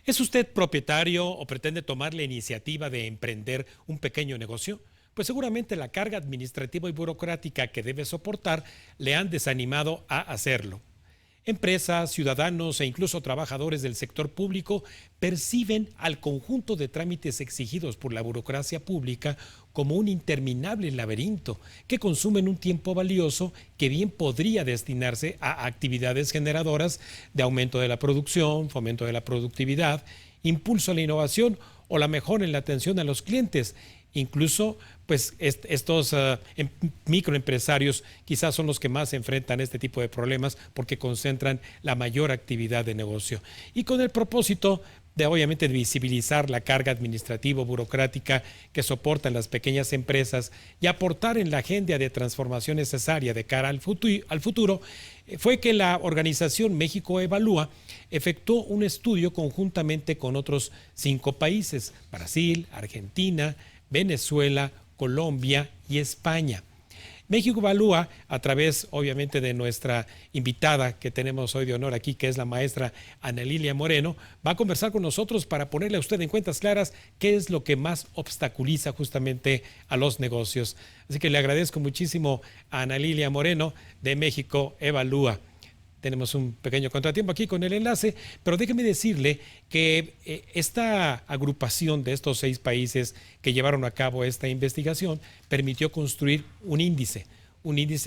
¿Es usted propietario o pretende tomar la iniciativa de emprender un pequeño negocio? Pues seguramente la carga administrativa y burocrática que debe soportar le han desanimado a hacerlo. Empresas, ciudadanos e incluso trabajadores del sector público perciben al conjunto de trámites exigidos por la burocracia pública como un interminable laberinto que consumen un tiempo valioso que bien podría destinarse a actividades generadoras de aumento de la producción, fomento de la productividad, impulso a la innovación o la mejora en la atención a los clientes. Incluso, pues estos microempresarios quizás son los que más se enfrentan a este tipo de problemas porque concentran la mayor actividad de negocio. Y con el propósito de obviamente visibilizar la carga administrativa burocrática que soportan las pequeñas empresas y aportar en la agenda de transformación necesaria de cara al futuro, fue que la organización México Evalúa efectuó un estudio conjuntamente con otros 5 países: Brasil, Argentina, Venezuela, Colombia y España. México Evalúa, a través obviamente de nuestra invitada que tenemos hoy de honor aquí, que es la maestra Ana Lilia Moreno, va a conversar con nosotros para ponerle a usted en cuentas claras qué es lo que más obstaculiza justamente a los negocios. Así que le agradezco muchísimo a Ana Lilia Moreno de México Evalúa. Tenemos un pequeño contratiempo aquí con el enlace, pero déjeme decirle que esta agrupación de estos 6 países que llevaron a cabo esta investigación permitió construir un índice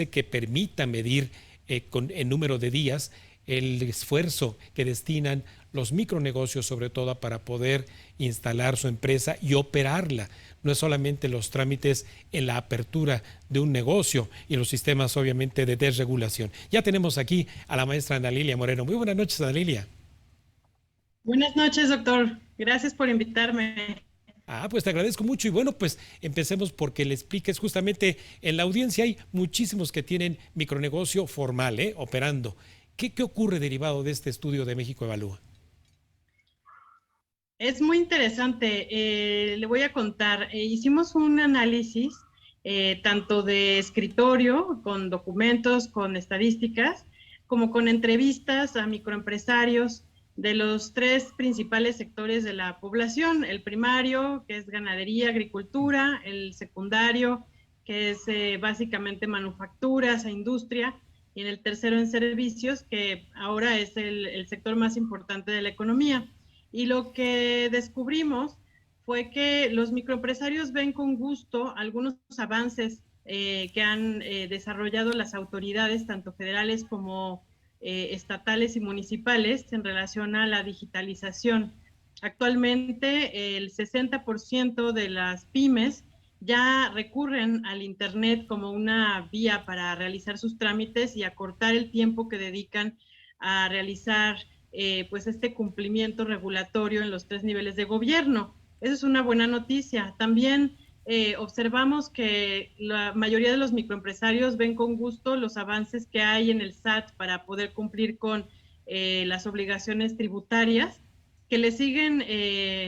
que permita medir en número de días el esfuerzo que destinan los micronegocios, sobre todo para poder instalar su empresa y operarla. No es solamente los trámites en la apertura de un negocio y los sistemas obviamente de desregulación. Ya tenemos aquí a la maestra Ana Lilia Moreno. Muy buenas noches, Ana Lilia. Buenas noches, doctor. Gracias por invitarme. Pues te agradezco mucho y bueno, pues empecemos porque le expliques justamente en la audiencia hay muchísimos que tienen micronegocio formal, operando. ¿Qué ocurre derivado de este estudio de México Evalúa? Es muy interesante. Le voy a contar. Hicimos un análisis tanto de escritorio, con documentos, con estadísticas, como con entrevistas a microempresarios de los 3 principales sectores de la población: el primario, que es ganadería, agricultura; el secundario, que es básicamente manufacturas e industria; y en el tercero, en servicios, que ahora es el sector más importante de la economía. Y lo que descubrimos fue que los microempresarios ven con gusto algunos avances que han desarrollado las autoridades, tanto federales como estatales y municipales, en relación a la digitalización. Actualmente, el 60% de las pymes ya recurren al Internet como una vía para realizar sus trámites y acortar el tiempo que dedican a realizar pues este cumplimiento regulatorio en los 3 niveles de gobierno. Esa es una buena noticia. También observamos que la mayoría de los microempresarios ven con gusto los avances que hay en el SAT para poder cumplir con las obligaciones tributarias, que le siguen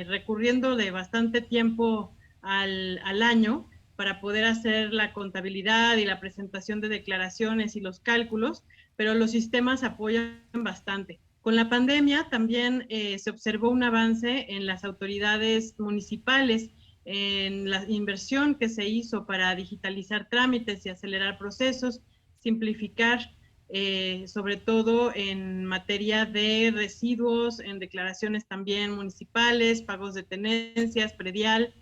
recurriendo de bastante tiempo al año para poder hacer la contabilidad y la presentación de declaraciones y los cálculos, pero los sistemas apoyan bastante. Con la pandemia también se observó un avance en las autoridades municipales, en la inversión que se hizo para digitalizar trámites y acelerar procesos, simplificar, sobre todo en materia de residuos, en declaraciones también municipales, pagos de tenencias, predial.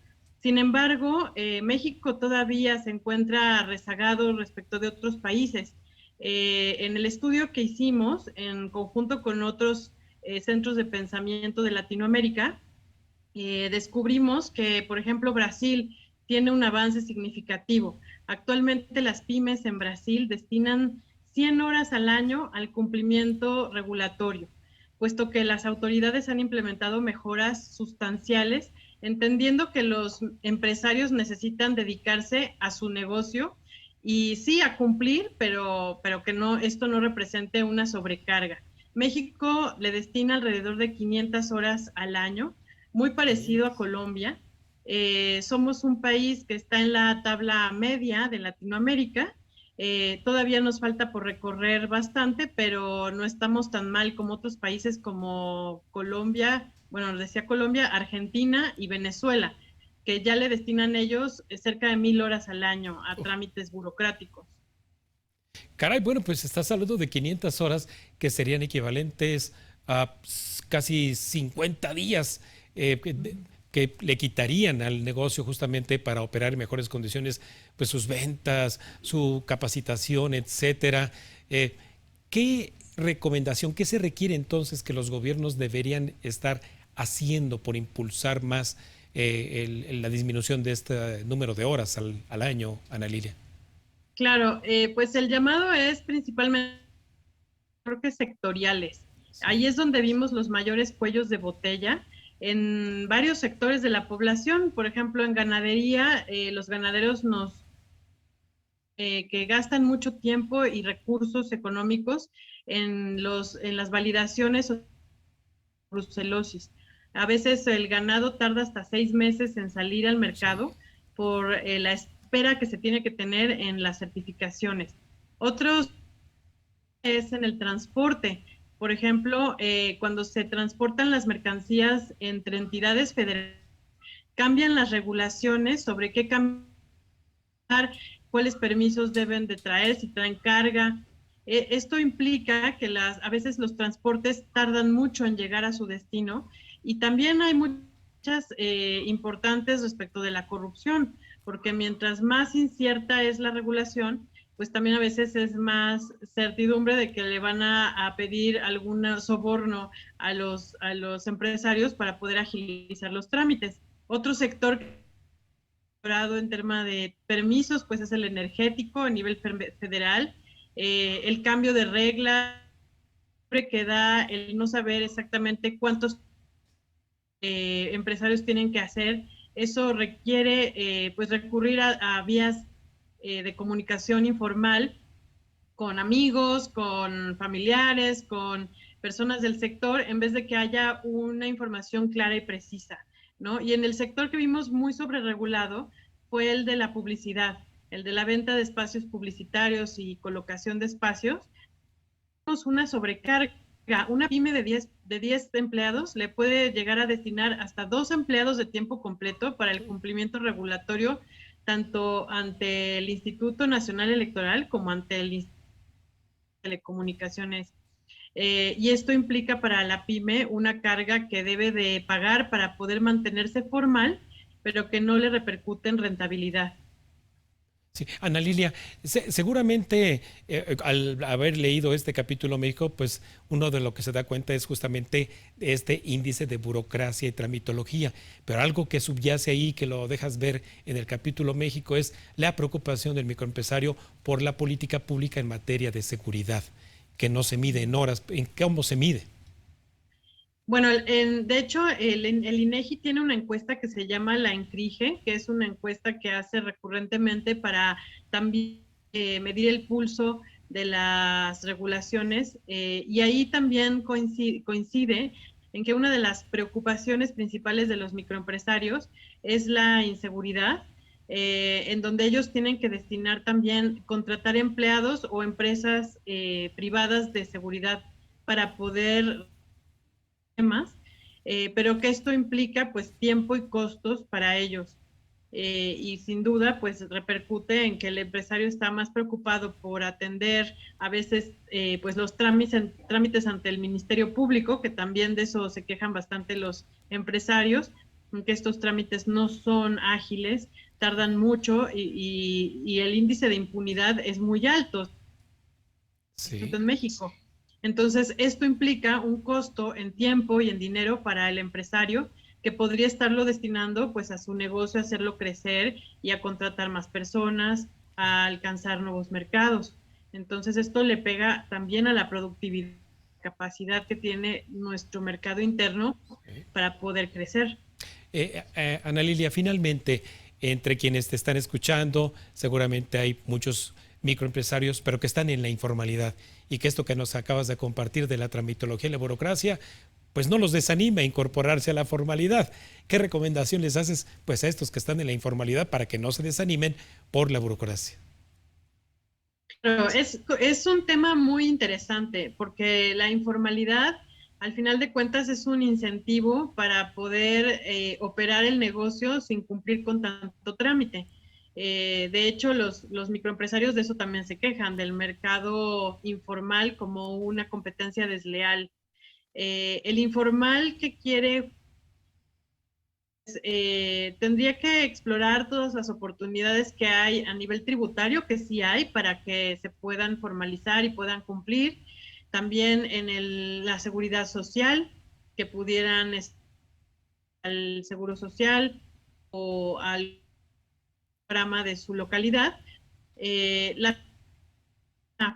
Sin embargo, México todavía se encuentra rezagado respecto de otros países. En el estudio que hicimos en conjunto con otros centros de pensamiento de Latinoamérica, descubrimos que, por ejemplo, Brasil tiene un avance significativo. Actualmente las pymes en Brasil destinan 100 horas al año al cumplimiento regulatorio, puesto que las autoridades han implementado mejoras sustanciales, entendiendo que los empresarios necesitan dedicarse a su negocio y sí a cumplir, pero que no, esto no represente una sobrecarga. México le destina alrededor de 500 horas al año, muy parecido a Colombia. Somos un país que está en la tabla media de Latinoamérica. Todavía nos falta por recorrer bastante, pero no estamos tan mal como otros países como Colombia bueno, nos decía Colombia, Argentina y Venezuela, que ya le destinan ellos cerca de 1,000 horas al año a trámites burocráticos. Caray, bueno, pues estás hablando de 500 horas que serían equivalentes a casi 50 días que le quitarían al negocio justamente para operar en mejores condiciones, pues sus ventas, su capacitación, etcétera. Eh, ¿Qué recomendación, qué se requiere entonces que los gobiernos deberían estar haciendo por impulsar más la disminución de este número de horas al año, Ana Lilia? Claro, pues el llamado es principalmente, creo que sectoriales. Sí. Ahí es donde vimos los mayores cuellos de botella en varios sectores de la población. Por ejemplo, en ganadería, los ganaderos que gastan mucho tiempo y recursos económicos en las validaciones o brucelosis. A veces el ganado tarda hasta 6 meses en salir al Sí. mercado por la espera que se tiene que tener en las certificaciones. Otros es en el transporte. Por ejemplo, cuando se transportan las mercancías entre entidades federales, cambian las regulaciones sobre qué cambiar, cuáles permisos deben de traer, si traen carga. Esto implica que a veces los transportes tardan mucho en llegar a su destino y también hay muchas importantes respecto de la corrupción, porque mientras más incierta es la regulación, pues también a veces es más certidumbre de que le van a pedir algún soborno a los empresarios para poder agilizar los trámites. Otro sector en tema de permisos, pues es el energético a nivel federal, el cambio de reglas que da el no saber exactamente cuántos empresarios tienen que hacer. Eso requiere pues recurrir a vías de comunicación informal con amigos, con familiares, con personas del sector, en vez de que haya una información clara y precisa, ¿no? Y en el sector que vimos muy sobreregulado fue el de la publicidad, el de la venta de espacios publicitarios y colocación de espacios. Tenemos una sobrecarga. Una pyme de 10 empleados le puede llegar a destinar hasta 2 empleados de tiempo completo para el cumplimiento regulatorio, tanto ante el Instituto Nacional Electoral como ante el Instituto de Telecomunicaciones. Y esto implica para la pyme una carga que debe de pagar para poder mantenerse formal, pero que no le repercute en rentabilidad. Sí, Ana Lilia, seguramente al haber leído este capítulo México, pues uno de lo que se da cuenta es justamente este índice de burocracia y tramitología, pero algo que subyace ahí, que lo dejas ver en el capítulo México, es la preocupación del microempresario por la política pública en materia de seguridad, que no se mide en horas, ¿en cómo se mide? Bueno, de hecho, el INEGI tiene una encuesta que se llama la ENCRIGE, que es una encuesta que hace recurrentemente para también medir el pulso de las regulaciones, y ahí también coincide en que una de las preocupaciones principales de los microempresarios es la inseguridad, en donde ellos tienen que destinar también, contratar empleados o empresas privadas de seguridad para poder temas, pero que esto implica pues tiempo y costos para ellos. Y sin duda pues repercute en que el empresario está más preocupado por atender a veces pues los trámites ante el Ministerio Público, que también de eso se quejan bastante los empresarios, que estos trámites no son ágiles, tardan mucho y el índice de impunidad es muy alto Sí. en México. Entonces, esto implica un costo en tiempo y en dinero para el empresario que podría estarlo destinando pues a su negocio, a hacerlo crecer y a contratar más personas, a alcanzar nuevos mercados. Entonces, esto le pega también a la productividad, capacidad que tiene nuestro mercado interno Sí. para poder crecer. Ana Lilia, finalmente, entre quienes te están escuchando, seguramente hay muchos microempresarios, pero que están en la informalidad y que esto que nos acabas de compartir de la tramitología y la burocracia, pues no los desanima a incorporarse a la formalidad. ¿Qué recomendación les haces pues a estos que están en la informalidad para que no se desanimen por la burocracia? Pero es un tema muy interesante porque la informalidad al final de cuentas es un incentivo para poder operar el negocio sin cumplir con tanto trámite. De hecho, los microempresarios de eso también se quejan, del mercado informal como una competencia desleal. El informal que quiere tendría que explorar todas las oportunidades que hay a nivel tributario, que sí hay, para que se puedan formalizar y puedan cumplir. También en la seguridad social, que pudieran al seguro social o al programa de su localidad. La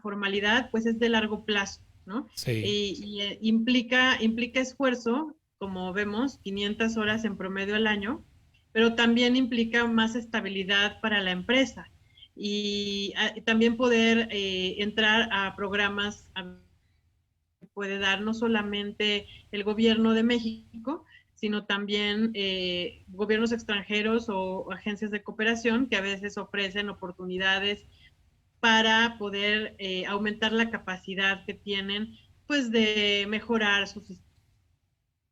formalidad pues es de largo plazo, ¿no? Sí. Implica esfuerzo, como vemos, 500 horas en promedio al año, pero también implica más estabilidad para la empresa y también poder entrar a programas que puede dar no solamente el gobierno de México, sino también gobiernos extranjeros o agencias de cooperación que a veces ofrecen oportunidades para poder aumentar la capacidad que tienen, pues de mejorar su sistema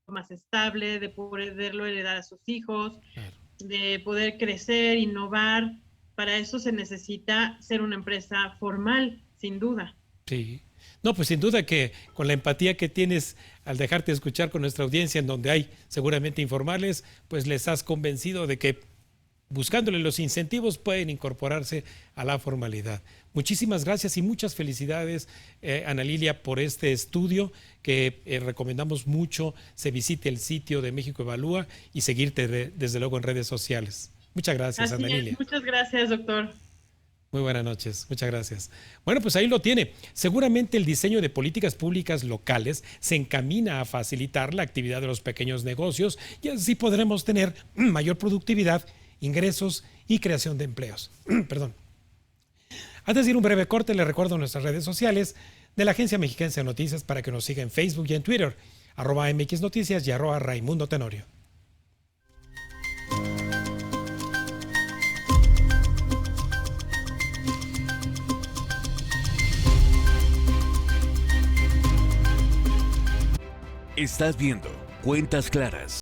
más estable, de poderlo heredar a sus hijos, Claro. de poder crecer, innovar. Para eso se necesita ser una empresa formal, sin duda. Sí. No, pues sin duda que con la empatía que tienes al dejarte escuchar con nuestra audiencia, en donde hay seguramente informales, pues les has convencido de que buscándole los incentivos pueden incorporarse a la formalidad. Muchísimas gracias y muchas felicidades, Ana Lilia, por este estudio que recomendamos mucho. Se visite el sitio de México Evalúa y seguirte desde luego en redes sociales. Muchas gracias, Así Ana Lilia. es, muchas gracias, doctor. Muy buenas noches, muchas gracias. Bueno, pues ahí lo tiene. Seguramente el diseño de políticas públicas locales se encamina a facilitar la actividad de los pequeños negocios y así podremos tener mayor productividad, ingresos y creación de empleos. Perdón. Antes de ir un breve corte, les recuerdo nuestras redes sociales de la Agencia Mexicana de Noticias para que nos siga en Facebook y en Twitter, @MXNoticias y @Raimundo Tenorio. Estás viendo Cuentas Claras.